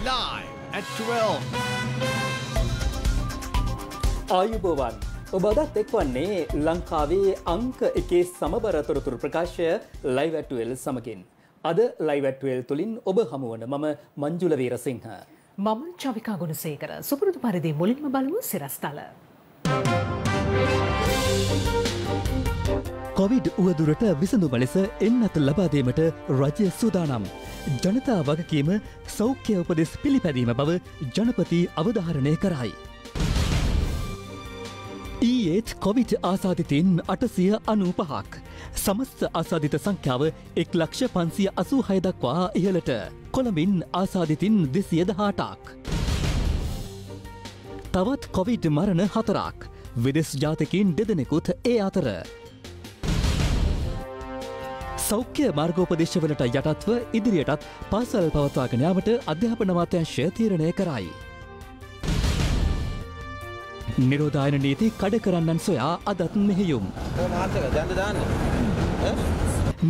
live at 12. ආයුබෝවන් ඔබ අදත් එක්වන්නේ ලංකාවේ අංක එකේ සමබර තොරතුරු ප්‍රකාශය ලයිව් ඇට් 12 සමගින්. අද ලයිව් ඇට් 12 තුලින් ඔබ හමුවන මම මංජුල වීරසිංහ. මම චවිකා ගුණසේකර. සුපුරුදු පරිදි මුලින්ම බලමු සිරස්තල. කොවිඩ් උවදුරට විසඳුම ලෙස එන්නත ලබා දීමට රජය සූදානම්. ජනතා වගකීම සෞඛ්‍ය උපදෙස් පිළිපැදීම බව ජනපති අවධාරණය කරයි. ඊයේත් කොවිඩ් ආසාදිතයින් 895ක්. සමස්ත ආසාදිත සංඛ්‍යාව 1,586,000 දක්වා ඉහළට. කොළඹින් ආසාදිතින් 218ක්. තවත් කොවිඩ් මරණ 4ක්. විදෙස් ජාතිකයින් 2 දෙනෙකුත් ඒ අතර. සෞඛ්‍ය මාර්ගෝපදේශවලට යටත්ව ඉදිරියටත් පාසල් පවත්වාගෙන යාමට අධ්‍යාපන අමාත්‍යාංශය තීරණය කරයි. නිරෝධායන නීති කඩ කරන්නන් සොයා අදත් මෙහෙයුම්.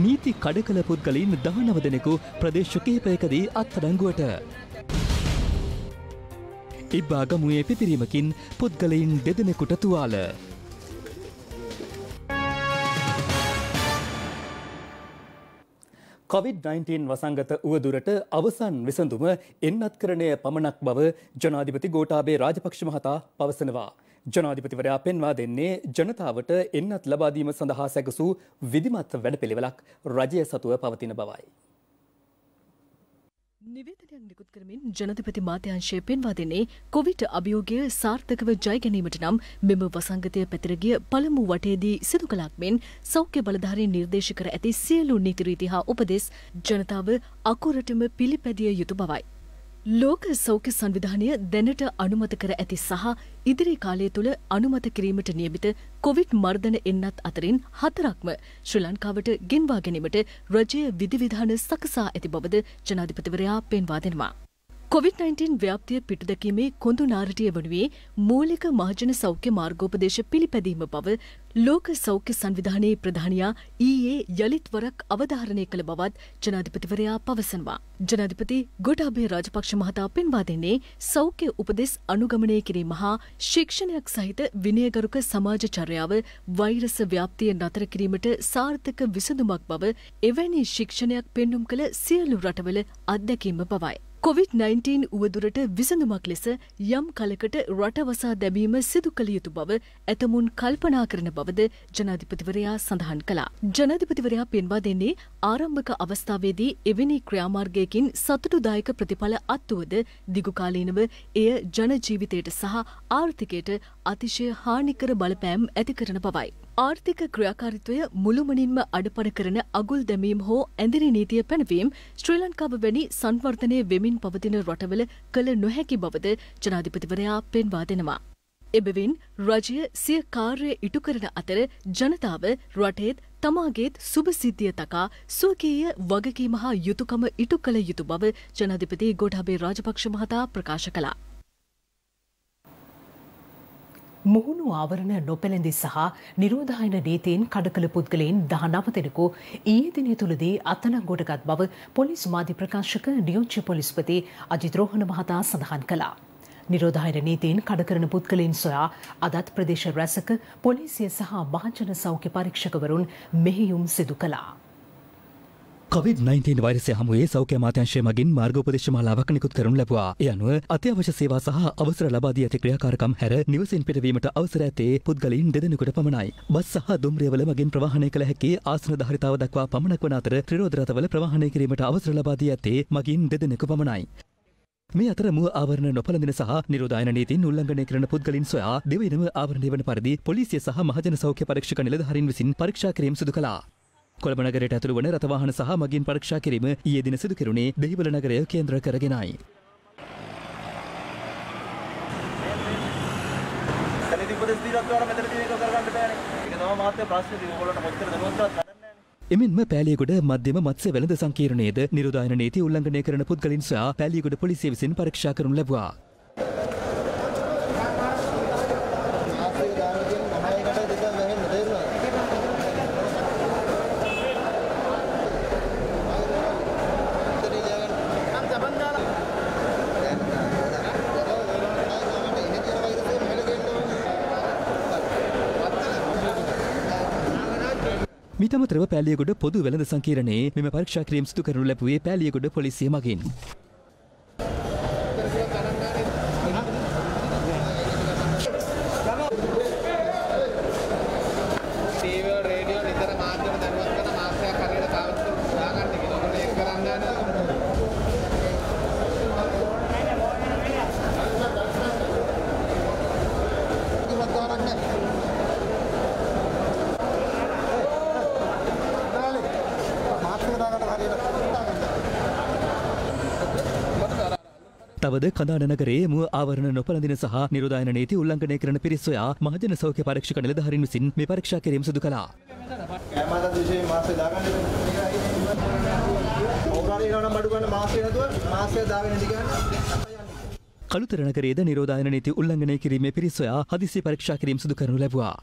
නීති කඩ කළ පුද්ගලයින් 19 දෙනෙකු ප්‍රදේශ කිහිපයකදී අත්අඩංගුවට. ඉබ්බා ගමුවේ පිපිරීමකින් පුද්ගලයින් 2 දෙනෙකුට තුවාල. COVID-19 වසංගත උවදුරට අවසන් විසඳුම එන්නත්කරණය පමණක් බව ජනාධිපති ගෝඨාභය රාජපක්ෂ මහතා පවසනවා. ජනාධිපතිවරයා පෙන්වා දෙන්නේ ජනතාවට එන්නත් ලබා දීම සඳහා සැකසූ විධිමත් වැඩපිළිවෙලක් රජය සතුව පවතින බවයි. නිවේදනයක් නිකුත් කරමින් ජනාධිපති මාත්‍යාංශය පෙන්වා දෙන්නේ කොවිඩ් අභියෝගය සාර්ථකව ජය ගැනීමට නම් මෙම වසංගතය පැතිර ගිය පළමු වටයේදී සිදු කළක් මෙන් සෞඛ්‍ය බලධාරීන් නිර්දේශ කර ඇති සියලු නීති රීති හා උපදෙස් ජනතාව අකුරටම පිළිපැදිය යුතු බවයි. ලෝක සෞඛ්‍ය සංවිධානය දැනට අනුමත කර ඇති සහ ඉදිරි කාලය තුළ අනුමත කිරීමට නියමිත කොවිඩ් මර්ධන එන්නත් අතරින් 4ක්ම ශ්‍රී ලංකාවට ගෙන්වා ගැනීමට රජය විධිවිධාන සකසා ඇති බවද ජනාධිපතිවරයා පෙන්වා දෙනවා. COVID-19 ව්‍යාප්තිය පිටුදැකීමේ කොඳු නාරටිය වනුයේ මූලික මහජන සෞඛ්‍ය මාර්ගෝපදේශ පිළිපැදීම බව ලෝක සෞඛ්‍ය සංවිධානයේ ප්‍රධානියා ඊයේ යලිත් වරක් අවධාරණය කළ බවත් ජනාධිපතිවරයා පවසනවා. ජනාධිපති ගෝඨාභය රාජපක්ෂ මහතා පෙන්වා දෙන්නේ සෞඛ්‍ය උපදෙස් අනුගමනය කිරීම හා ශික්ෂණයක් සහිත විනයගරුක සමාජ චර්යාව වෛරස ව්‍යාප්තිය නතර කිරීමට සාර්ථක විසඳුමක් බව එවැනි ශික්ෂණයක් පෙන්නුම් කළ සියලු රටවල අත්දැකීම බවයි. COVID-19 උවදුරට විසඳුමක් ලෙස යම් කලකට රටවසා දැමීම සිදු කළ යුතු බව ඇතමුන් කල්පනා කරන බවද ජනාධිපතිවරයා සඳහන් කළා. ජනාධිපතිවරයා පෙන්වා දෙන්නේ ආරම්භක අවස්ථාවේදී එවැනි ක්‍රියාමාර්ගයකින් සතුටුදායක ප්‍රතිඵල අත්වුවද දිගුකාලීනව එය ජන ජීවිතයට සහ ආර්ථිකයට අතිශය හානිකර බලපෑම් ඇති කරන බවයි. ආර්ථික ක්‍රියාකාරීත්වය මුළුමනින්ම අඩපණ කරන අගුල් දැමීම හෝ ඇඳිරි නීතිය පැනවීම ශ්‍රී ලංකාව වැනි සංවර්ධනය වෙමින් පවතින රටවල කළ නොහැකි බවද ජනාධිපතිවරයා පෙන්වා දෙනවා. එබැවින් රජය සිය කාර්ය ඉටු කරන අතර ජනතාව රටේත් තමාගේත් සුභසිද්ධිය තකා ස්වකීය වගකීම හා යුතුකම ඉටු කළ යුතු බව ජනාධිපති ගෝඨාභය රාජපක්ෂ මහතා ප්‍රකාශ කළා. මුහුණු ආවරණ නොපැළඳි සහ නිරෝධායන නීතීන් කඩකළ පුද්ගලයන් 19 දෙනෙකු ඊයේ දිනය තුලදී අත්අඩංගුවටගත් බව පොලිස් මාධ්‍ය ප්‍රකාශක නියෝජ්‍ය පොලිස්පති අජිත් රෝහණ මහතා සඳහන් කළා. නිරෝධායන නීතීන් කඩකරන පුද්ගලයන් සොයා අදත් ප්‍රදේශ රැසක පොලිසිය සහ මහජන සෞඛ්‍ය පරීක්ෂකවරුන් මෙහෙයුම් සිදු කළා. COVID-19 වෛරසය හමුවේ සෞඛ්‍ය අමාත්‍යාංශය මගින් මාර්ගෝපදේශ මාලාවක් නිකුත් කරනු ලැබුවා. ඒ අනුව අත්‍යවශ්‍ය සේවා සහ අවසර ලබා දී ඇති ක්‍රියාකාරකම් හැර නිවසින් පිටවීමට අවසර ඇත්තේ පුද්ගලයන් 2 දෙනෙකුට පමණයි. බස් සහ දුම්රියවල මගින් ප්‍රවාහනය කළ හැකි ආසන ධාරිතාව දක්වා පමණක් වන අතර ත්‍රිරෝද රථවල ප්‍රවාහනය කිරීමට අවසර ලබා දී ඇත්තේ මගින් 2 දෙනෙකු පමණයි. මේ අතර මුව ආවරණ නොපළඳින සහ නිරෝධායන නීතීන් උල්ලංඝනය කරන පුද්ගලයන් සොයා දෙවයිනම ආවරණය වන පරිදි පොලිසිය සහ මහජන සෞඛ්‍ය පරීක්ෂක නිලධාරීන් විසින් පරීක්ෂා කිරීම සිදු කළා. කොළඹ නගරයට ඇතුළු වන රථවාහන සහ මගින් පරීක්ෂා කිරීම ඊයේ දින සිදු කෙරුණේ දෙහිවල නගරය කේන්ද්‍ර කරගෙනයි. එමෙන්ම පෑලියගොඩ මධ්‍යම මත්ස්‍ය වෙළඳ සංකීර්ණයේද නිරෝධායන නීති උල්ලංඝනය කරන පුද්ගලයන් සොයා පෑලියගොඩ පොලිසිය විසින් පරීක්ෂා කරනු ලැබුවා. මීට අමතරව පෑලියගොඩ පොදු වෙළඳ සංකීර්ණයේ මෙම පරීක්ෂා කිරීම සිදු කරනු ලැබුවේ පෑලියගොඩ පොලිසිය මගින්. තවද කඳාන නගරයේ මුව ආවරණ නොපළඳින සහ නිරෝධායන නීති උල්ලංඝනය කරන පිරිස් සොයා මහජන සෞඛ්‍ය පරීක්ෂක නිලධාරීන් විසින් මේ පරීක්ෂා කිරීම සිදු කළා. කළුතර නගරයේද නිරෝධායන නීති උල්ලංඝනය කිරීමේ පිරිස් සොයා හදිසි පරීක්ෂා කිරීම සිදු කරනු ලැබුවා.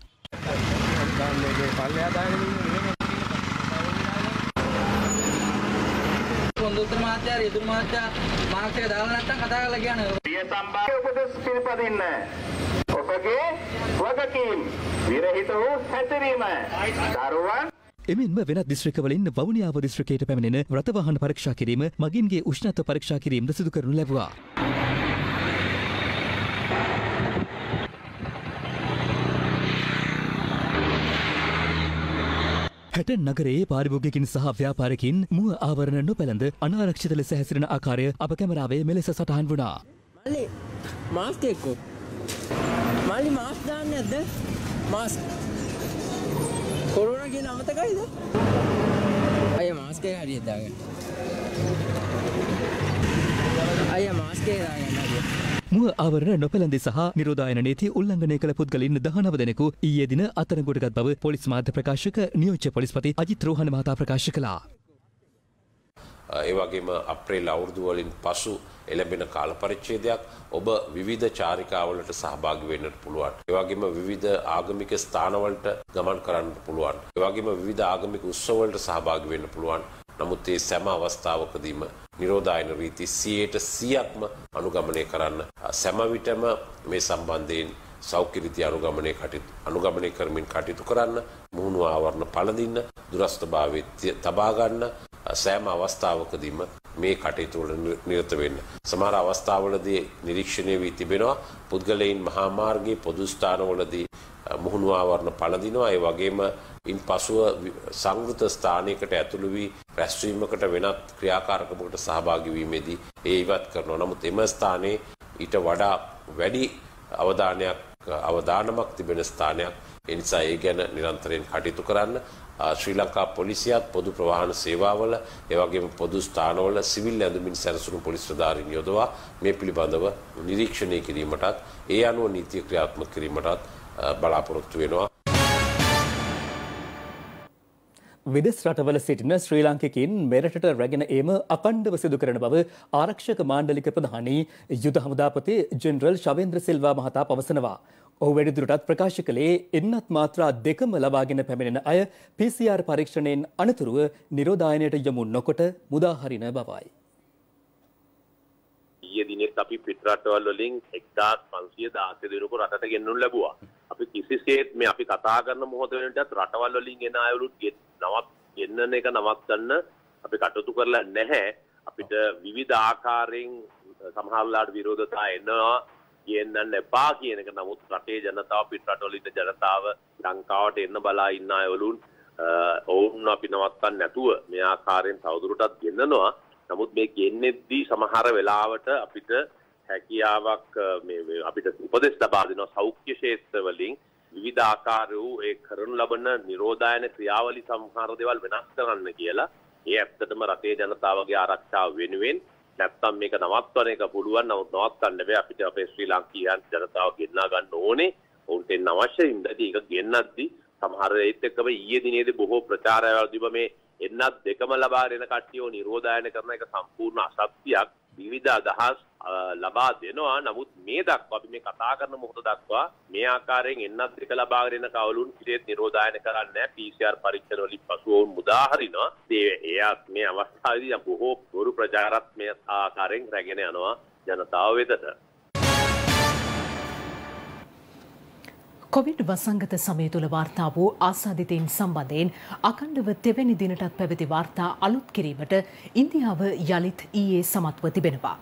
කොන්දොස්තර මහත්තයා රිදුරු මහත්තයා මාක්ස් එක දාලා නැත්තම් කතා කරලා කියන්නේ. ප්‍රිය සම්බන්ධ උපදෙස් පිළිපදින්න. ඔබගේ වගකීම් විරහිත වූ හැසිරීම. දරුවන් එමෙන්ම වෙනත් දිස්ත්‍රික්කවලින් වවුනියාව දිස්ත්‍රික්කයට පැමිණෙන රථවාහන පරීක්ෂා කිරීම මගින්ගේ උෂ්ණත්ව පරීක්ෂා කිරීමද සිදු කරනු ලැබුවා. හැටන් නගරයේ පාරිභෝගිකින් සහ ව්‍යාපාරිකින් මුව ආවරණ නොපැළඳ අනාරක්ෂිත ලෙස හැසිරෙන ආකාරය අප කැමරාවේ මෙලෙස සටහන් වුණා. මල්ලි මාස්ක් එක්කෝ. මල්ලි මාස්ක් දාන්නේ නැද්ද? මාස්ක්. කොරෝනා කියන අමතකයිද? අයියා මාස්ක් එක හරියට දාගන්න. අයියා මාස්ක් එක දාගන්න අයියා. මුව ආවරණ නොපැළඳි සහ නිරෝධායන නීති උල්ලංඝනය කළ පුද්ගලයින් 19 දෙනෙකු ඊයේ දින අත්අඩංගුවටගත් බව පොලිස් මාධ්‍ය ප්‍රකාශක නියෝජ්‍ය පොලිස්පති අජිත් රෝහණ මහතා ප්‍රකාශ කළා. ඒ වගේම අප්‍රේල් අවුරුදු වලින් පසු එළඹෙන කාල පරිච්ඡේදයක් ඔබ විවිධ චාරිකාවලට සහභාගී වෙන්නට පුළුවන්. ඒ වගේම විවිධ ආගමික ස්ථානවලට ගමන් කරන්න පුළුවන්. ඒ වගේම විවිධ ආගමික උත්සවවලට සහභාගී වෙන්න පුළුවන්. නමුත් ඒ සෑම අවස්ථාවකදීම නිරෝධායන රීති 100%ක්ම අනුගමනය කරන්න සෑම විටම මේ සම්බන්ධයෙන් සෞඛ්‍ය රීති අනුගමනය කරමින් කටයුතු කරන්න, මුහුණු ආවරණ පළඳින්න, දුරස්ථභාවයේ තබා ගන්න සෑම අවස්ථාවකදීම මේ කටයුතු වල නිරත වෙන්න. සමහර අවස්ථාවලදී නිරීක්ෂණය වී තිබෙනවා පුද්ගලයන් මහා මාර්ගයේ පොදු ස්ථානවලදී මුහුණු ආවරණ පළඳිනවා. ඒ වගේම ඉන් පසුව සංවෘත ස්ථානයකට ඇතුළු වී රැස්වීමකට වෙනත් ක්‍රියාකාරකමකට සහභාගී වීමේදී ඒ ඉවත් කරනවා. නමුත් එම ස්ථානයේ ඊට වඩා වැඩි අවදානමක් තිබෙන ස්ථානයක්. ඒ නිසා ඒ ගැන නිරන්තරයෙන් කටයුතු කරන්න. ශ්‍රී ලංකා පොලිසියත් පොදු ප්‍රවාහන සේවාවල ඒ වගේම පොදු ස්ථානවල සිවිල් ඇඳුමින් සැරසුණු පොලිස් නිලධාරීන් යොදවා මේ පිළිබඳව නිරීක්ෂණය කිරීමටත් ඒ අනුව නීතිය ක්‍රියාත්මක කිරීමටත් බලාපොරොත්තු වෙනවා. විදෙස් රටවල සිටින ශ්‍රී ලාංකිකයින් මෙරටට රැගෙන ඒම අඛණ්ඩව සිදු කරන බව ආරක්ෂක මාණ්ඩලික ප්‍රධානී යුද හමුදාපති ජෙනරල් ශවේන්ද්‍ර සිල්වා මහතා පවසනවා. ඔහු වැඩිදුරටත් ප්‍රකාශ කළේ එන්නත් මාත්‍රා දෙකම ලබාගෙන පැමිණෙන අය PCR පරීක්ෂණයෙන් අනතුරුව නිරෝධායනයට යොමු නොකොට මුදා හරින බවයි. ඊයේ දිනෙත් අපි පිටරටවල් වලින් 1516 දෙනෙකු රටට ගෙන්නු ලැබුවා. අපි කිසිසේත් මේ අපි කතා කරන මොහොත වෙනටත් රටවල් වලින් එන අයලුත් ගෙන්නන එක නවත්තන්න අපි කටයුතු කරලා නැහැ. අපිට විවිධ ආකාරයෙන් සමහරලාට විරෝධතා එනවා ගෙන්නන්න එපා කියන එක. නමුත් රටේ ජනතාව පිටරටවල ඉන්න ජනතාව ලංකාවට එන්න බලා ඉන්න අයවලුන් ඔවුන් අපි නවත්තන්න නැතුව මේ ආකාරයෙන් තවදුරටත් ගෙන්නනවා. නමුත් මේ ගෙන්නෙද්දී සමහර වෙලාවට අපිට හැකියාවක් මේ අපිට උපදෙස් ලබා දෙනවා සෞඛ්‍ය ක්ෂේත්‍ර වලින් විවිධ ආකාර වූ ඒ කරනු ලබන නිරෝධායන ක්‍රියාවලි සමහර දේවල් වෙනස් කරන්න කියලා. ඒ ඇත්තටම රටේ ජනතාවගේ ආරක්ෂාව වෙනුවෙන් නැත්තම් මේක නවත්වන එක පුළුවන්. නමුත් නවත්තන්න බෑ. අපිට අපේ ශ්‍රී ලාංකීයන් ජනතාව ගෙන්නා ගන්න ඕනේ. ඔවුන්ට එන්න අවශ්‍ය ඉඳදී ඒක ගෙන්නද්දී සමහර ඒත් එක්කම ඊයේ දිනේදී බොහෝ ප්‍රචාරවල තිබ්බ මේ එන්නත් දෙකම ලබා දෙන කට්ටියව නිරෝධායන කරන එක සම්පූර්ණ අසත්‍යයක්. විවිධ අදහස් ලබා දෙනවා. නමුත් මේ දක්වා අපි මේ කතා කරන මොහොත දක්වා මේ ආකාරයෙන් එන්නත් දෙක ලබාගෙන එන කවලුන් කිසිත් නිරෝධායන කරන්නේ නැහැ. PCR පරීක්ෂණ වලින් පසු වුන් මුදා හරිනවා. එයාත් මේ අවස්ථාවේදී බොහෝ බොරු ප්‍රචාරත් මේ ආකාරයෙන් රැගෙන යනවා ජනතාව වෙතට. කොවිඩ් වසංගත සමය තුළ වාර්තා වූ ආසාදිතයින් සම්බන්ධයෙන් අඛණ්ඩව තෙවැනි දිනටත් පැවති වාර්තා අලුත් කිරීමට ඉන්දියාව යළිත් ඊයේ සමත්ව තිබෙනවා.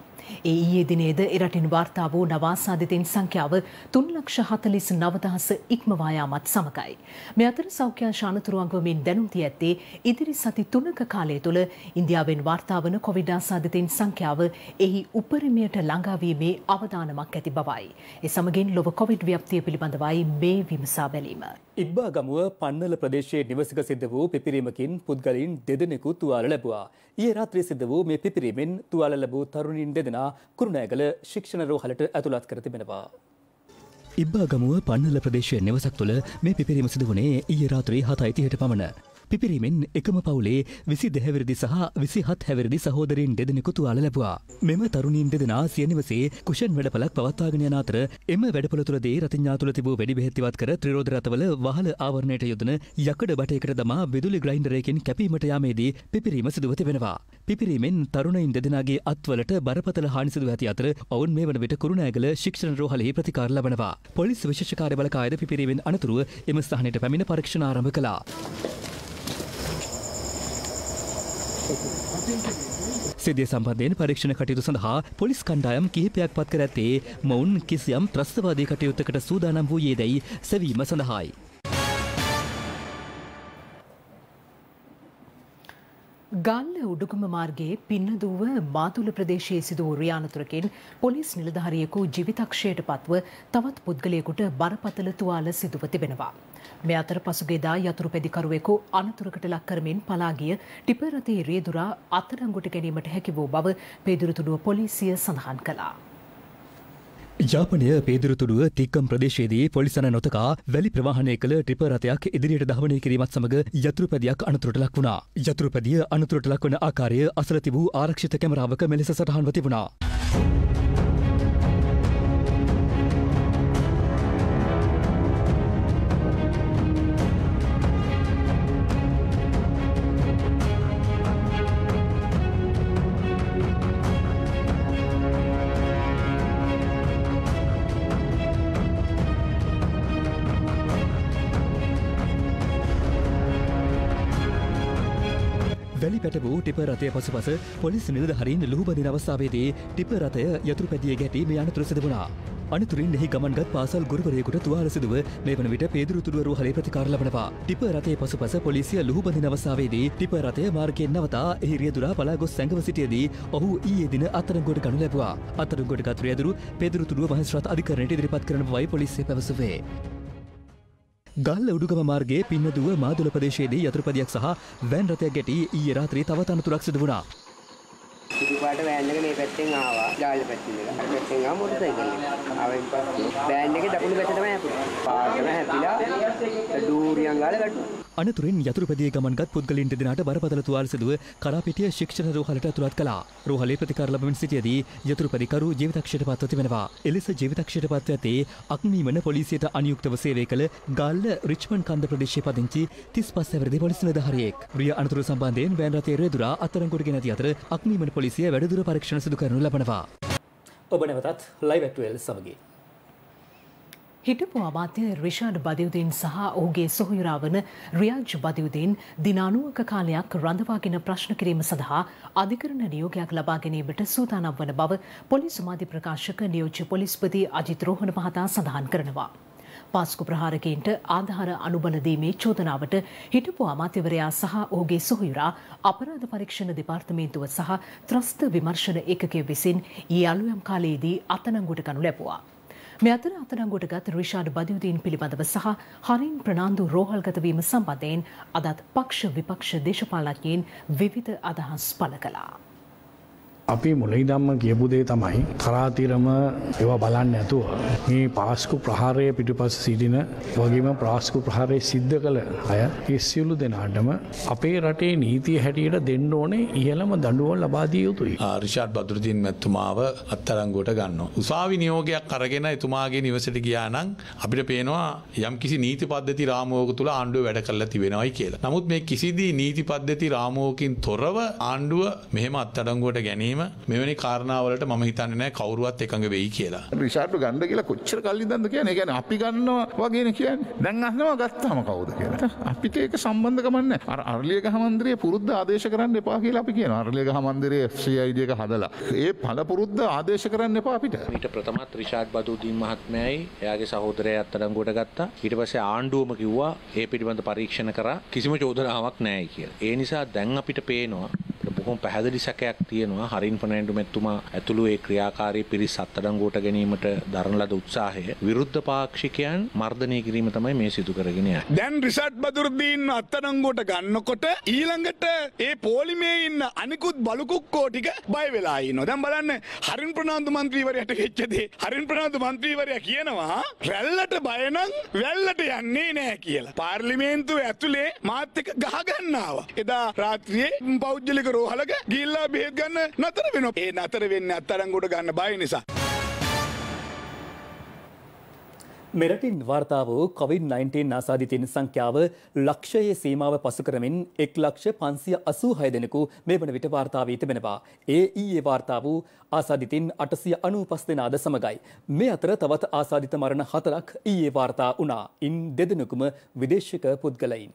ඒ ඊයේ දිනේද එරටින් වාර්තා වූ නව ආසාදිතයින් සංඛ්‍යාව 3,49,000 ඉක්මවා යාමත් සමගයි. මේ අතර සෞඛ්‍ය අංශ අංගවමින් දැනුම් දී ඇත්තේ ඉදිරි සති 3ක කාලය තුළ ඉන්දියාවෙන් වාර්තා වන කොවිඩ් ආසාදිතයින් සංඛ්‍යාව එහි උපරිමයට ළඟා වීමේ අවදානමක් ඇති බවයි. ඒ සමගින් ලොව කොවිඩ් ව්‍යාප්තිය පිළිබඳවයි මේ විමසා බැලීම. ඉබ්බාගමුව පන්නල ප්‍රදේශයේ නිවසක සිද්ධ වූ පිපිරීමකින් පුද්ගලයන් දෙදෙනෙකු තුවාල ලැබුවා. ඊයේ රාත්‍රියේ සිද්ධ වූ මේ පිපිරීමෙන් තුවාල ලැබූ තරුණින් දෙදෙනා කුරුණෑගල ශික්ෂණ රෝහලට ඇතුළත් කර තිබෙනවා. ඉබ්බාගමුව පන්නල ප්‍රදේශයේ නිවසක් තුළ මේ පිපිරීම සිදු වුණේ ඊයේ රාත්‍රී 7:30ට පමණ. පිපිරීමෙන් එකම පවුලේ 22 හැවිරිදි සහ 27 හැවිරිදි සහෝදරයින් දෙදෙනෙකු තුවාල ලැබුවා. මෙම තරුණීන් දෙදෙනා සිය නිවසේ කුෂන් වැඩපළක් පවත්වාගෙන යන අතර එම වැඩපළ තුළදී රතිඤ්ඤා තුළ තිබූ වෙඩි බෙහෙත් ඉවත් කර ත්‍රිරෝද රථවල වහල ආවරණයට යොදන යකඩ බටයකට දමා විදුලි ග්‍රයින්ඩරයකින් කැපීමට යාමේදී පිපිරීම සිදුව තිබෙනවා. පිපිරීමෙන් තරුණයින් දෙදෙනාගේ අත්වලට බරපතල හානි සිදුව ඇති අතර ඔවුන් මේ වන විට කුරුණෑගල ශික්ෂණ රෝහලෙහි ප්‍රතිකාර ලබනවා. පොලිස් විශේෂ කාර්ය බළකායද පිපිරීමෙන් අනතුරුව එම ස්ථානයට පැමිණ පරීක්ෂණ ආරම්භ කළා. සිද්ධිය සම්බන්ධයෙන් පරීක්ෂණ කටයුතු සඳහා පොලිස් කණ්ඩායම් කිහිපයක් පත් කර ඇත්තේ මොවුන් කිසියම් ත්‍රස්තවාදී කටයුත්තකට සූදානම් වූයේදැයි සැවීම සඳහායි. ගල්ල උඩුගම මාර්ගයේ පින්නදුව මාතුල ප්‍රදේශයේ සිදු වූ රියානතුරකින් පොලිස් නිලධාරියෙකු ජීවිතක්ෂයට පත්ව තවත් පුද්ගලයෙකුට බරපතල තුවාල සිදුව තිබෙනවා. මේ අතර පසුගියදා යතුරු පැදිකරුවෙකු අනතුරකට ලක් කරමින් පලා ගිය ටිපර් රථයේ රියදුරා අත්අඩංගුවට ගැනීමට හැකි වූ බව පේදුරුතුඩුව පොලිසිය සඳහන් කළා. යාපනය පේදුරුතුඩුව තික්කම් ප්‍රදේශයේදී පොලිස් යන නොතකා වැලි ප්‍රවාහනය කළ ටිපර් රථයක් ඉදිරියට ධාවනය කිරීමත් සමග යතුරුපැදියක් අනතුරට ලක් වුණා. යතුරුපැදිය අනතුරට ලක් වන ආකාරය අසල තිබූ ආරක්ෂිත කැමරාවක මෙලෙස සටහන්ව තිබුණා. වැලි පැට වූ ටිපර් රථය පසුපස පොලිස් නිලධාරීන් ලුහුබඳින අවස්ථාවේදී ටිපර් රථය යතුරු පැදියේ ගැටී මේ අනතුර සිදු වුණා. අනතුරින් එහි ගමන්ගත් පාසල් ගුරුවරයෙකුට තුවාල සිදුව මේ වන විට පේදුරුතුඩුව රෝහලේ ප්‍රතිකාර ලබනවා. ටිපර් රථයේ පසුපස පොලිසිය ලුහුබඳින අවස්ථාවේදී ටිපර් රථය මාර්ගයෙන් නවතා එහි රියදුරා පලා ගොස් සැඟව සිටියේදී ඔහු ඊයේ දින අත්අඩංගුවට ගනු ලැබුවා. අත්අඩංගුවට ගත් රියදුරු පේදුරුතුඩුව මහේස්ත්‍රාත් අධිකරණයට ඉදිරිපත් කරන බවයි පොලිසිය පැවසුවේ. ගල්ල උඩුගම මාර්ගයේ පින්නදුව මාදුල ප්‍රදේශයේදී යතුරුපැදියක් සහ වෑන් රථයක් ගැටී ඊයේ රාත්‍රියේ තවත් අනතුරක් සිදු වුණා. ඉතිපාට වෑන් එක මේ පැත්තෙන් ආවා. ජාලි පැත්තෙන් එක. අර පැත්තෙන් ආව මොටර් සයිකල් එක. ආවෙන් පස්සේ වෑන් එකේ දකුණු පැත්ත තමයි හැපුණේ. පාරටම හැපිලා දූරියන් ගාලා වැටුණා. අනතුරින් යතුරුපැදියේ ගමන්ගත් පුද්ගලයන් දෙදෙනාට බරපතල තුවාල සිදුව කරාපිටිය ශික්ෂණ රෝහලට ඇතුළත් කළා. රෝහලේ ප්‍රතිකාර ලැබමින් සිටියේදී යතුරුපැදිකරු ජීවිතක්ෂයට පත්ව තිබෙනවා. එලෙස ජීවිතක්ෂයට පත්ව ඇත්තේ අග්නිවන පොලිසියට අනියුක්තව සේවය කළ ගල්ල රිච්මන්ඩ් කන්ද ප්‍රදේශයේ පදිංචි 35 හැවිරිදි පොලිස් නිලධාරියෙක්. රිය අනතුර සම්බන්ධයෙන් වෑන් රථයේ රියදුරා අත්අඩංගුවට ගෙන ඇති අතර අග්නිවන පොලිසිය වැඩිදුර පරීක්ෂණ සිදු කරනු ලබනවා. ඔබ නැවතත් ලයිව් ඇක්ටුවල් සමගින් හිටපු අමාත්‍ය රිෂාඩ් බදියුදීන් සහ ඔහුගේ සොහොයුරා වන රියාජ් බදියුදීන් දින 90ක කාලයක් රඳවාගෙන ප්‍රශ්න කිරීම සඳහා අධිකරණ නියෝගයක් ලබා ගැනීමට සූදානම් වන බව පොලිස් මාධ්‍ය ප්‍රකාශක නියෝජ්‍ය පොලිස්පති අජිත් රෝහණ මහතා සඳහන් කරනවා. පාස්කු ප්‍රහාරකයින්ට ආධාර අනුබල දීමේ චෝදනාවට හිටපු අමාත්‍යවරයා සහ ඔහුගේ සොහොයුරා අපරාධ පරීක්ෂණ දෙපාර්තමේන්තුව සහ ත්‍රස්ත විමර්ශන ඒකකය විසින් ඊයේ අලුයම් කාලයේදී අත්අඩංගුවට ගනු ලැබුවා. මේ අතර අත්අඩංගුවට ගත් රිෂාඩ් බදියුදීන් පිළිබඳව සහ හරින් ප්‍රනාන්දු රෝහල්ගත වීම සම්බන්ධයෙන් අදත් පක්ෂ විපක්ෂ දේශපාලනඥයින් විවිධ අදහස් පළ කළා. අපි මුලින්දම්ම කියපු දේ තමයි කරාතිරම ඒවා බලන්නේ නැතුව මේ පාස්කු ප්‍රහාරය පිටුපස්ස සිටින වගේම පාස්කු ප්‍රහාරය සිද්ධ කළ අය ඒ සියලු දෙනාටම අපේ රටේ නීතිය හැටියට දෙන්න ඕනේ ඉහළම දඬුවම් ලබා දිය යුතුයි. රිෂාඩ් බදුරුදීන් මැතිතුමාව අත්අඩංගුවට ගන්නවා. උසාවි නියෝගයක් අරගෙන එතුමාගේ නිවසට ගියා නම් අපිට පේනවා යම්කිසි නීති පද්ධති රාමුවක තුල ආණ්ඩුව වැඩ කරලා තිබෙනවායි කියලා. නමුත් මේ කිසිදී නීති පද්ධති රාමුවකින් තොරව ආණ්ඩුව මෙහෙම අත්අඩංගුවට ගැනීම මෙවැනි කාරණාවලට මම හිතන්නේ නැහැ කවුරුවත් එකඟ වෙයි කියලා. රිෂාඩ්ව ගන්න කියලා කොච්චර කල් ඉඳන්ද කියන්නේ. ඒ කියන්නේ අපි ගන්නවා වගේනේ කියන්නේ. දැන් අහනවා ගත්තාම කවුද කියලා. අපිට ඒක සම්බන්ධකමක් නැහැ. අර අරලියගහ මන්දිරයේ පුරුද්ද ආදේශ කරන්න එපා කියලා අපි කියනවා. අරලියගහ මන්දිරයේ FCID එක හදලා ඒ පළපුරුද්ද ආදේශ කරන්න එපා අපිට. ඊට ප්‍රථමත් රිෂාඩ් බදුදීන් මහත්මයායි එයාගේ සහෝදරයා අත්අඩංගුවට ගත්තා. ඊට පස්සේ ආණ්ඩුවම කිව්වා ඒ පිළිබඳ පරීක්ෂණ කරා කිසිම චෝදනාවක් නැහැ කියලා. ඒ නිසා දැන් අපිට පේනවා බොහොම පැහැදිලි සැකයක් තියෙනවා හරින් ෆර්නැන්ඩෝ මැතිතුමා ඇතුළු ඒ ක්‍රියාකාරී පිරිස් අත්අඩංගුවට ගැනීමට දරන ලද උත්සාහය විරුද්ධ පාක්ෂිකයන් මර්ධනය කිරීම තමයි මේ සිදු කරගෙන යන්නේ. දැන් රිෂාඩ් බදුදීන් අත්අඩංගුවට ගන්නකොට ඊළඟට ඒ පොලිමේ ඉන්න අනිකුත් බලුකුක්කෝ ටික බය වෙලා ඉන්නවා. දැන් බලන්න හරින් ප්‍රනාන්දු මන්ත්‍රීවරයාට වෙච්ච දේ. හරින් ප්‍රනාන්දු මන්ත්‍රීවරයා කියනවා රැල්ලට බය නම් වැල්ලට යන්නේ නැහැ කියලා. පාර්ලිමේන්තුව ඇතුලේ මාත් එක්ක ගහ ගන්නවා. එදා රාත්‍රියේ පෞද්ගලික රෝහලක ගිහිල්ලා බෙහෙත් ගන්න නතර වෙනවා. ඒ නතර වෙන්නේ අත්අඩංගුවට ගන්න බය නිසා. මෙරටින් වාර්තා වූ COVID-19 ආසාදිතයින් සංඛ්‍යාව ලක්ෂයේ සීමාව පසු කරමින් 1,586 දෙනෙකු මේ වන විට වාර්තා වී තිබෙනවා. ඒ ඊයේ වාර්තා වූ ආසාදිතයින් 895 දෙනාද සමගයි. මේ අතර තවත් ආසාදිත මරණ 4ක් ඊයේ වාර්තා වුණා. ඉන් 2 දෙනෙකුම විදේශික පුද්ගලයින්.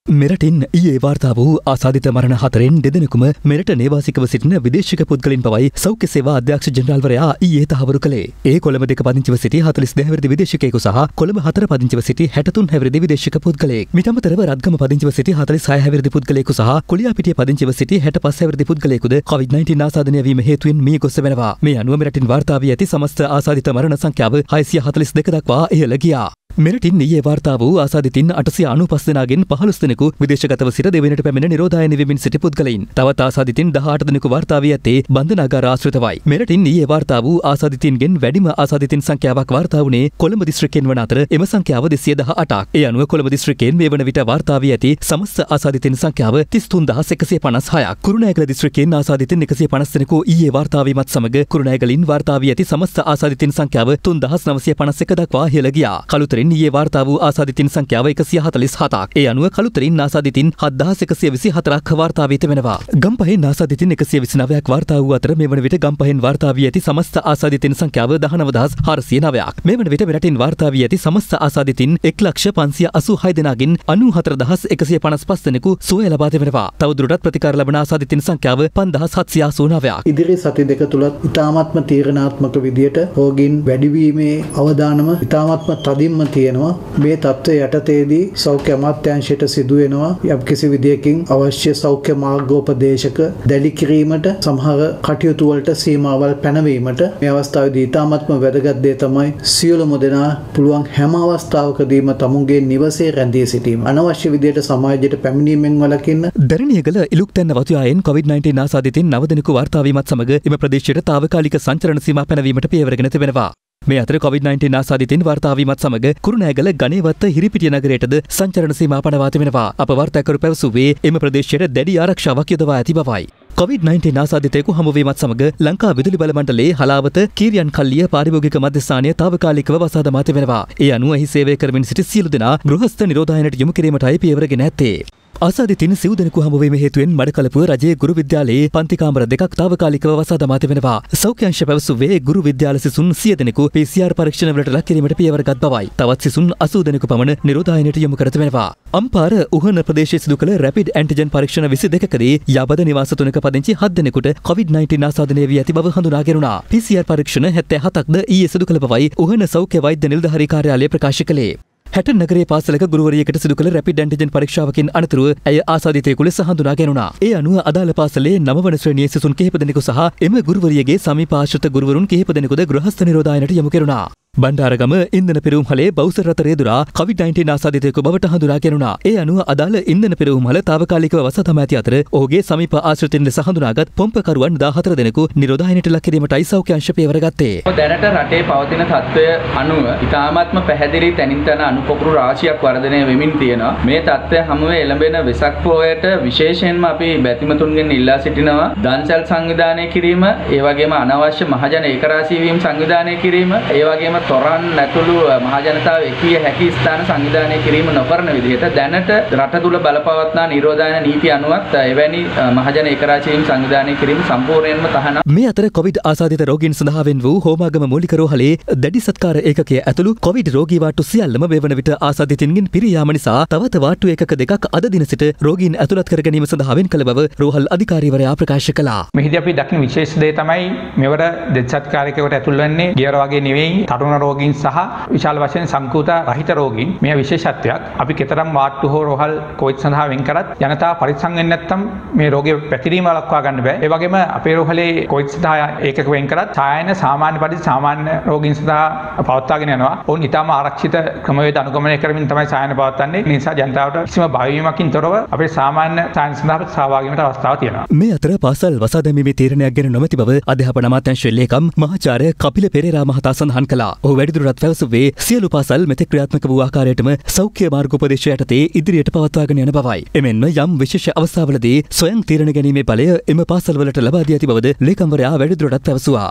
මෙරටින් ඊයේ වාර්තා වූ ආසාදිත මරණ 4න් 2 දෙනෙකුම මෙරට නේවාසිකව සිටින විදේශික පුද්ගලයන් බවයි සෞඛ්‍ය සේවා අධ්‍යක්ෂ ජෙනරාල්වරයා ඊයේ තහවුරු කළේ. ඒ කොළඹ 2 පදිංචිව සිටි 42 හැවිරිදි විදේශිකයෙකු සහ කොළඹ 4 පදිංචිව සිටි 63 හැවිරිදි විදේශික පුද්ගලයෙක්. මිට අමතරව රත්ගම පදිංචිව සිටි 46 හැවිරිදි පුද්ගලයෙකු සහ කුලියාපිටිය පදිංචිව සිටි 65 හැවිරිදි පුද්ගලයෙකුද COVID-19 ආසාදනය වීම හේතුවෙන් මිය ගොස් වෙනවා. මේ අනුව මෙරටින් වාර්තා වී ඇති සමස්ත ආසාදිත මරණ සංඛ්‍යාව 642 දක්වා ඉහළ ගියා. මෙරටින් ඊයේ වාර්තා වූ ආසාදිතින් 895 දෙනාගෙන් 15 දෙනෙකු විදේශගතව සිට දෙවෙනිට පැමිණ නිරෝධායන වෙමින් සිටි පුද්ගලයින්. තවත් ආසාදිතින් 18 දෙනෙකු වාර්තා වී ඇත්තේ බන්ධනාගාර ආශ්‍රිතවයි. මෙරටින් ඊයේ වාර්තා වූ ආසාදිතින්ගෙන් වැඩිම ආසාදිතින් සංඛ්‍යාවක් වාර්තා වුණේ කොළඹ දිස්ත්‍රික්කයෙන් වන අතර එම සංඛ්‍යාව 218ක්. ඒ අනුව කොළඹ දිස්ත්‍රික්කයෙන් මේ වන විට වාර්තා වී ඇති සමස්ත ආසාදිතින් සංඛ්‍යාව 33156ක්. කුරුණෑගල දිස්ත්‍රික්කයෙන් ආසාදිතින් 150 දෙනෙකු ඊයේ වාර්තා වීමත් සමග කුරුණෑගලින් වාර්තා වී ඇති සමස්ත ආසාදිතින් සංඛ්‍යාව 3951 දක්වා ඉහළ ගියා. කළුතර ඊයේ වාර්තා වූ ආසාදිතින් සංඛ්‍යාව 147ක්. ඒ අනුව කළුතරින් ආසාදිතින් 7124ක් වාර්තා වී තිබෙනවා. ගම්පහෙන් ආසාදිතින් 129ක් වාර්තා වූ අතර මේ වන විට ගම්පහෙන් වාර්තා වී ඇති සමස්ත ආසාදිතින් සංඛ්‍යාව 19409ක්. මේ වන විට මෙරටින් වාර්තා වී ඇති සමස්ත ආසාදිතින් 1,586 දෙනාගෙන් 94155 දෙනෙකු සුවය ලබා තිබෙනවා. තවදුරටත් ප්‍රතිකාර ලබන ආසාදිතින් සංඛ්‍යාව 5789ක්. ඉදිරි සති දෙක තුලත් ඉතාමත්ම තීරණාත්මක විදියට රෝගීන් වැඩිවීමේ අවදානම ඉතාමත්ම තදින්ම තියෙනවා. මේ තත්ත්වය යටතේදී සෞඛ්‍ය අමාත්‍යාංශයට සිදු වෙනවා යම්කිසි විදියකින් අවශ්‍ය සෞඛ්‍ය මාර්ගෝපදේශක දැඩි කිරීමට සමහර කටයුතු වලට සීමාවල් පැනවීමට මේ අවස්ථාවේදී ඉතාමත්ම වැදගත් දේ තමයි සියලුම දෙනා පුළුවන් හැම අවස්ථාවකදීම තමුන්ගේ නිවසේ රැඳී සිටීම. අනවශ්‍ය විදියට සමාජයට පැමිණීමෙන් වළකින්න. දරණියගල ඉලුක්තැන්න වතුයායෙන් COVID-19 ආසාදිතින් 9 දෙනෙකු වාර්තා වීමත් සමග එම ප්‍රදේශයට තාවකාලික සංචරණ සීමා පැනවීමට පියවරගෙන තිබෙනවා. මේ අතර COVID-19 ආසාදිතින් වාර්තා වීමත් සමග කුරුණෑගල ගණේවත්ත හිරිපිටිය නගරයටද සංචරණ සීමා පනවා තිබෙනවා. අප වාර්තාකරු පැවසුවේ එම ප්‍රදේශයට දැඩි ආරක්ෂාවක් යොදවා ඇති බවයි. COVID-19 ආසාදිතයෙකු හමුවීමත් සමග ලංකා විදුලි බල මණ්ඩලයේ හලාවත කීරියන් කල්ලිය පාරිභෝගික මධ්‍යස්ථානය තාවකාලිකව වසා දමා තිබෙනවා. ඒ අනුව එහි සේවය කරමින් සිටි සියලු දෙනා ගෘහස්ත නිරෝධායනයට යොමු කිරීමටයි පියවරගෙන ඇත්තේ. ආසාදිතින් සිව් දෙනෙකු හමුවීම හේතුවෙන් මඩකලපුව රජයේ ගුරු විද්‍යාලයේ පන්ති කාමර 2ක් තාවකාලිකව වසා දමා තිබෙනවා. සෞඛ්‍ය අංශ පැවසුවේ ගුරු විද්‍යාල සිසුන් 100 දෙනෙකු PCR පරීක්ෂණ වලට ලක් කිරීමට පියවරගත් බවයි. තවත් සිසුන් 80 දෙනෙකු පමණ නිරෝධායනයට යොමු කර තිබෙනවා. අම්පාර උහන ප්‍රදේශයේ සිදු කළ රැපිඩ් ඇන්ටිජන් පරීක්ෂණ 22කදී යාබද නිවාස 3ක පදිංචි 7 දෙනෙකුට COVID-19 ආසාදනය වී ඇති බව හඳුනා ගැනුණා. PCR පරීක්ෂණ 77ක්ද ඊයේ සිදු කළ බවයි උහන සෞඛ්‍ය වෛද්‍ය නිලධාරී කාර්යාලය ප්‍රකාශ කළේ. හැටන් නගරයේ පාසලක ගුරුවරියකට සිදු කළ රැපිඩ් ඇන්ටිජන් පරීක්ෂාවකින් අනතුරුව ඇය ආසාදිතයෙකු ලෙස හඳුනා ගැනුණා. ඒ අනුව අදාළ පාසලේ 9 වන ශ්‍රේණියේ සිසුන් කිහිප දෙනෙකු සහ එම ගුරුවරියගේ සමීප ආශ්‍රිත ගුරුවරුන් කිහිප දෙනෙකුද ගෘහස්ත නිරෝධායනයට යොමු කෙරුණා. බණ්ඩාරගම ඉන්ධන පෙරවුම් හලේ බෞසර් රථ රේදුරා COVID-19 ආසාදිතයෙකු බවට හඳුනා ගැනුණා. ඒ අනුව අදාළ ඉන්ධන පෙරවුම් හල తాවකාලිකව වසා දමා ඇති අතර ඔහුගේ සමීප ආශ්‍රිතයින් ලෙස හඳුනාගත් පොම්පකරුවන් 14 දෙනෙකු නිරෝධායනයට ලක් කිරීමටයි සෞඛ්‍ය අංශ පියවර ගත්තේ. දැනට රටේ පවතින තත්ත්වය අනුව ඉතාමත්ම පැහැදිලි තැනින් තැන අනුපොකුරු රාශියක් වර්ධනය වෙමින් තියෙනවා. මේ තත්ත්වය හැමුවේ එළඹෙන වෙසක් පොහොයට විශේෂයෙන්ම අපි බැතිමතුන්ගෙන් ඉල්ලා සිටිනවා දන්සැල් සංවිධානය කිරීම, ඒ වගේම අනවශ්‍ය මහජන ඒකරාශී වීම සංවිධානය කිරීම, ඒ වගේම තොරන් ඇතුළු මහජනතාව එකිය හැකි ස්ථාන සංවිධානය කිරීම නොකරන විදිහට දැනට රට තුළ බලපවත්නා නිරෝධායන නීති අනුවත් එවැනි මහජන ඒකරාශීන් සංවිධානය කිරීම සම්පූර්ණයෙන්ම තහනම්. මේ අතර කොවිඩ් ආසාදිත රෝගීන් සඳහා වෙන් වූ හෝමාගම මූලික රෝහලේ දැඩි සත්කාර ඒකකය ඇතුළු කොවිඩ් රෝගී වාට්ටු සියල්ලම වේවන විට ආසාදිතින්ගෙන් පිරී යාම නිසා තවත් වාට්ටු ඒකක දෙකක් අද දින සිට රෝගීන් ඇතුළත් කර ගැනීම සඳහා වෙන් කළ බව රෝහල් අධිකාරීවරයා ප්‍රකාශ කළා. මෙහිදී අපි දක්න විශේෂ දේ තමයි මෙවර දෙත්සත්කාරකයකට ඇතුල් වෙන්නේ ගියර වගේ නෙවෙයි තරුණ රෝගීන් සහ විශාල වශයෙන් සංකූත රහිත රෝගීන්. මේ විශේෂත්වයක්. අපි කෙතරම් වාට්ටු හෝ රෝහල් කොවිඩ් සඳහා වෙන් කරත් ජනතාව පරිස්සම් වෙන්නේ නැත්නම් මේ රෝගය පැතිරීම වළක්වා ගන්න බෑ. ඒ වගේම අපේ රෝහලේ කොවිඩ් සඳහා ඒකක වෙන් කරත් සායන සාමාන්‍ය පරිදි සාමාන්‍ය රෝගීන් සඳහා පවත්වාගෙන යනවා. ඔවුන් ඉතාම ආරක්ෂිත ක්‍රමවේද අනුගමනය කරමින් තමයි සායන පවත්වන්නේ. ඒ නිසා ජනතාවට කිසිම භයවීමකින් තොරව අපේ සාමාන්‍ය සායන සඳහා සහභාගී වීමට අවස්ථාවක් තියෙනවා. මේ අතර පාසල් වසා දැමීමේ තීරණයක් ගැන නොමැති බව අධ්‍යාපන අමාත්‍යාංශයේ ලේකම් මහාචාර්ය කපිල පෙරේරා මහතා සඳහන් කළා. ඔහු වැඩිදුරටත් පැවසුවේ සියලු පාසල් මෙතෙක් ක්‍රියාත්මක වූ ආකාරයටම සෞඛ්‍ය මාර්ගෝපදේශ යටතේ ඉදිරියට පවත්වාගෙන යන බවයි. එමෙන්ම යම් විශේෂ අවස්ථාවලදී ස්වයං තීරණ ගැනීමේ බලය එම පාසල්වලට ලබා දී ඇති බවද ලේකම්වරයා වැඩිදුරටත් පැවසුවා.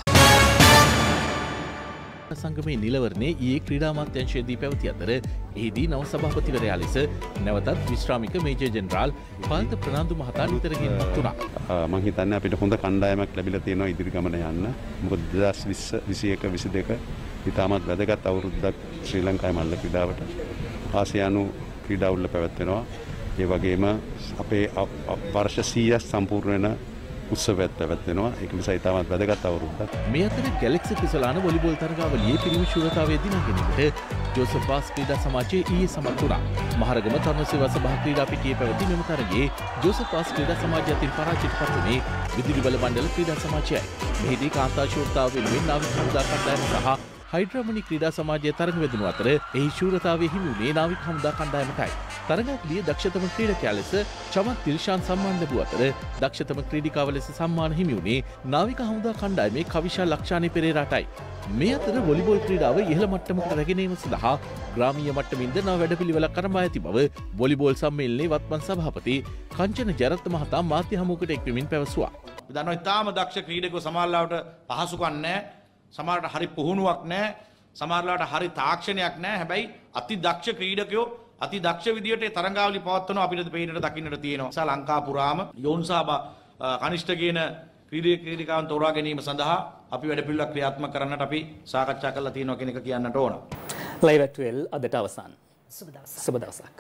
සංගමේ නිලවරණේ ඊයේ ක්‍රීඩා අමාත්‍යාංශයේදී පැවති අතර එහිදී නව සභාපතිවරයා ලෙස නැවතත් විශ්‍රාමික මේජර් ජෙනරාල් පාල්ත ප්‍රනාන්දු මහතා නිතරගෙන්පත් වුණා. මම හිතන්නේ අපිට හොඳ කණ්ඩායමක් ලැබිලා තියෙනවා ඉදිරි ගමන යන්න. මොකද 2020 21 22 ඉතාමත් වැදගත් අවුරුද්දක් ශ්‍රී ලංකාවේ මල්ල ක්‍රීඩාවට ආසියානු ක්‍රීඩා උළෙල පැවැත්වෙනවා. ඒ වගේම අපේ වර්ෂ 100ක් සම්පූර්ණ වෙන උත්සවයක් පැවැත්වෙනවා. ඒක නිසා ඉතාමත් වැදගත් අවුරුද්දක්. මේ අතර ගැලැක්සි කුසලාන වොලිබෝල් තරගාවලියේ පිරිමි ශූරතාවයේ දිනා ගැනීමට ජෝසප් වාස් ක්‍රීඩා සමාජයේ ඊයේ සමත් වුණා. මහරගම තරුණ සේවා සභා ක්‍රීඩා පිටියේ පැවති මෙම තරගයේ ජෝසප් වාස් ක්‍රීඩා සමාජය අතින් පරාජයට පත් වුණේ විදුලි බල මණ්ඩල ක්‍රීඩා සමාජයයි. මෙහිදී කාන්තා ශූරතාව වෙනුවෙන් නාවික හමුදා කණ්ඩායම සහ හයිඩ්‍රමනි ක්‍රීඩා සමාජයේ තරග වෙදෙනු අතර එහි ශූරතාවයේ හිමි වුණේ නාවික හමුදා කණ්ඩායමටයි. තරගාවලියේ දක්ෂතම ක්‍රීඩකයා ලෙස චමත් තිල්ෂාන් සම්මාන ලැබුව අතර දක්ෂතම ක්‍රීඩිකාව ලෙස සම්මාන හිමි වුණේ නාවික හමුදා කණ්ඩායමේ කවිෂා ලක්ෂානි පෙරේරාටයි. මේ අතර වොලිබෝල් ක්‍රීඩාව ඉහළ මට්ටමකට රැගෙනීම සඳහා ග්‍රාමීය මට්ටමින්ද නව වැඩපිළිවෙලක් කරඹා ඇති බව වොලිබෝල් සම්මේලනයේ වත්මන් සභාපති කංචන ජරත් මහතා මාධ්‍ය හමුවකට එක්වමින් පැවසුවා. අපි දන්නවා ඉතාම දක්ෂ ක්‍රීඩකයෝ සමහරවිට පහසුකම් නැහැ. සමහරට හරි පුහුණුවක් නැහැ. සමහරලාට හරි තාක්ෂණයක් නැහැ. හැබැයි අති දක්ෂ ක්‍රීඩකයෝ අති දක්ෂ විදියට තරඟාවලි පවත්වනවා අපිට පේනට දකින්නට තියෙනවා. ලංකා පුරාම යෝන් සහ කනිෂ්ඨ කියන ක්‍රීඩිකාවන් තෝරා ගැනීම සඳහා අපි වැඩපිළිවෙලක් ක්‍රියාත්මක කරන්නට අපි සාකච්ඡා කරලා තියෙනවා කියන එක කියන්නට ඕන. ලයිව් ඇට් 12 අදට අවසන්. සුබ දවසක්.